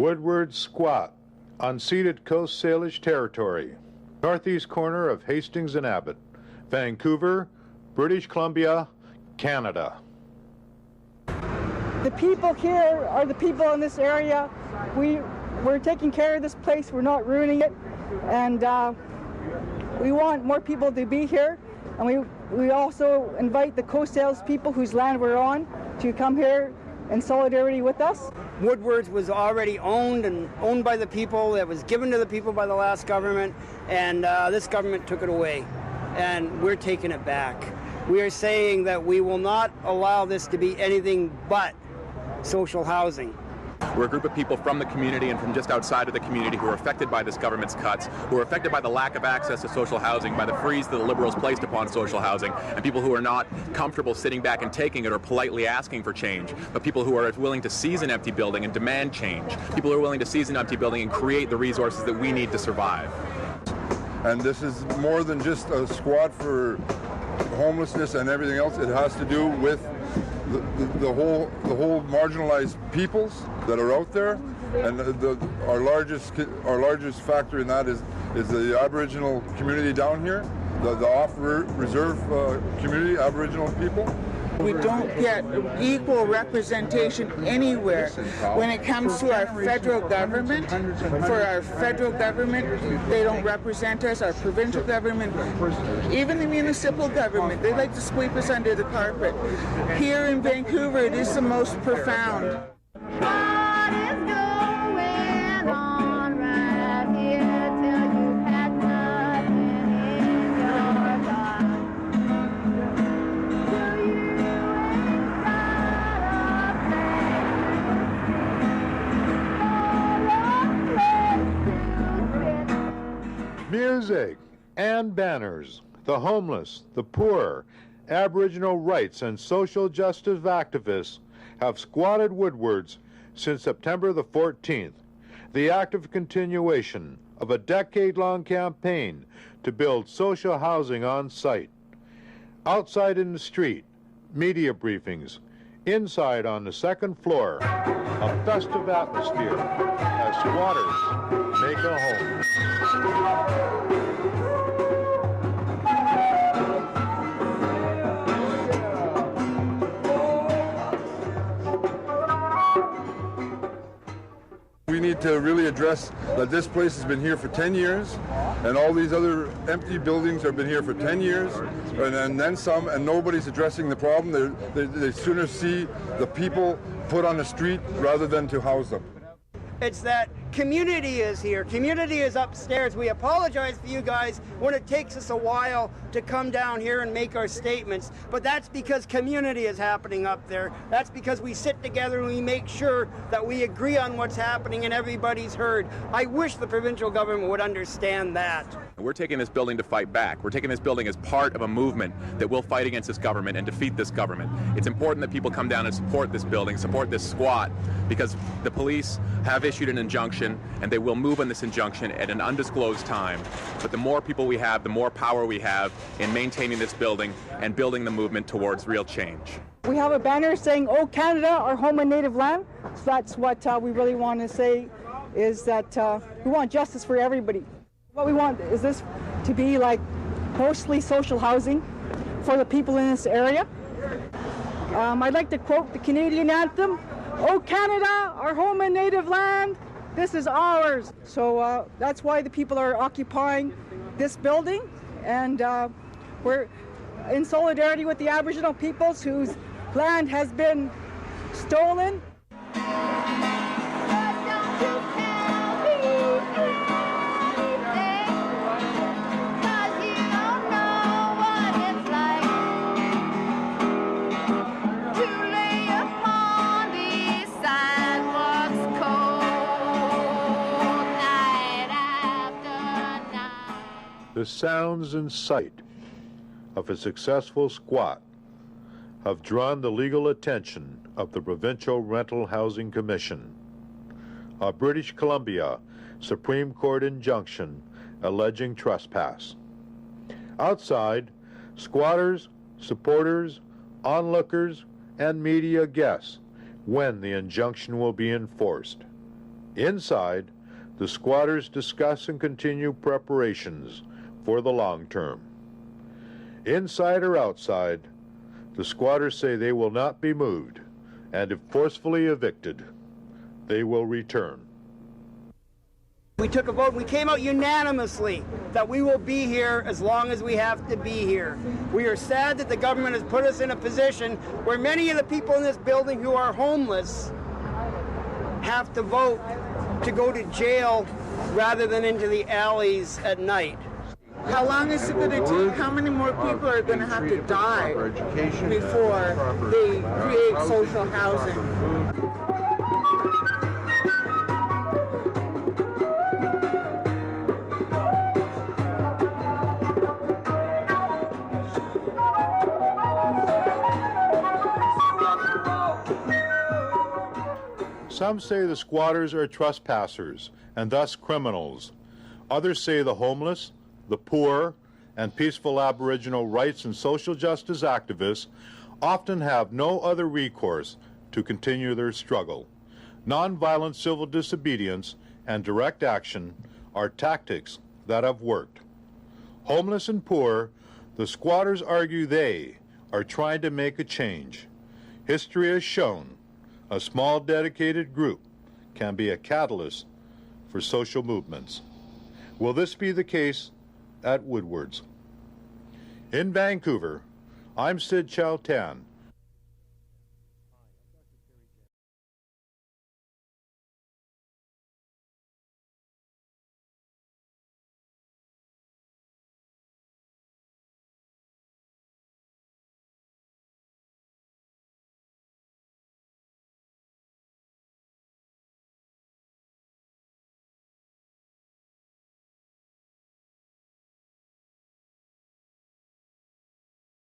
Woodwards Squat, unceded Coast Salish territory, northeast corner of Hastings and Abbott, Vancouver, British Columbia, Canada. The people here are the people in this area. We're taking care of this place, we're not ruining it, and we want more people to be here, and we also invite the Coast Salish people whose land we're on to come here in solidarity with us. Woodwards was already owned by the people. It was given to the people by the last government, and this government took it away, and we're taking it back. We are saying that we will not allow this to be anything but social housing. We're a group of people from the community and from just outside of the community who are affected by this government's cuts, who are affected by the lack of access to social housing, by the freeze that the Liberals placed upon social housing, and people who are not comfortable sitting back and taking it or politely asking for change, but people who are willing to seize an empty building and demand change, people who are willing to seize an empty building and create the resources that we need to survive. And this is more than just a squat for homelessness and everything else. It has to do with the whole marginalized peoples that are out there, and our largest factor in that is the Aboriginal community down here, the off-reserve community, Aboriginal people. We don't get equal representation anywhere. When it comes to our federal government, for our federal government, they don't represent us, our provincial government, even the municipal government, they like to sweep us under the carpet. Here in Vancouver, it is the most profound. Music and banners, the homeless, the poor, Aboriginal rights and social justice activists have squatted Woodwards since September the 14th, the active continuation of a decade-long campaign to build social housing on site. Outside in the street, media briefings, inside on the second floor, a festive atmosphere as squatters make a home. We need to really address that this place has been here for 10 years, and all these other empty buildings have been here for 10 years, and then some, and nobody's addressing the problem. They sooner see the people put on the street rather than to house them. It's that community is here. Community is upstairs. We apologize for you guys when it takes us a while to come down here and make our statements, but that's because community is happening up there. That's because we sit together and we make sure that we agree on what's happening and everybody's heard. I wish the provincial government would understand that. We're taking this building to fight back. We're taking this building as part of a movement that will fight against this government and defeat this government. It's important that people come down and support this building, support this squat, because the police have issued an injunction and they will move on this injunction at an undisclosed time. But the more people we have, the more power we have in maintaining this building and building the movement towards real change. We have a banner saying, "Oh Canada, our home and native land." So that's what we really want to say, is that we want justice for everybody. What we want is this to be like mostly social housing for the people in this area. I'd like to quote the Canadian anthem, "Oh Canada, our home and native land, this is ours." So that's why the people are occupying this building, and we're in solidarity with the Aboriginal peoples whose land has been stolen. The sounds and sight of a successful squat have drawn the legal attention of the Provincial Rental Housing Commission, a British Columbia Supreme Court injunction alleging trespass. Outside, squatters, supporters, onlookers, and media guess when the injunction will be enforced. Inside, the squatters discuss and continue preparations for the long term. Inside or outside, the squatters say they will not be moved, and if forcefully evicted, they will return. We took a vote. We came out unanimously that we will be here as long as we have to be here. We are sad that the government has put us in a position where many of the people in this building who are homeless have to vote to go to jail rather than into the alleys at night. How long is it going to take? How many more people are going to have to die before they create social housing? Some say the squatters are trespassers and thus criminals. Others say the homeless, the poor, and peaceful Aboriginal rights and social justice activists often have no other recourse to continue their struggle. Nonviolent civil disobedience and direct action are tactics that have worked. Homeless and poor, the squatters argue they are trying to make a change. History has shown a small dedicated group can be a catalyst for social movements. Will this be the case at Woodwards? In Vancouver, I'm Sid Chow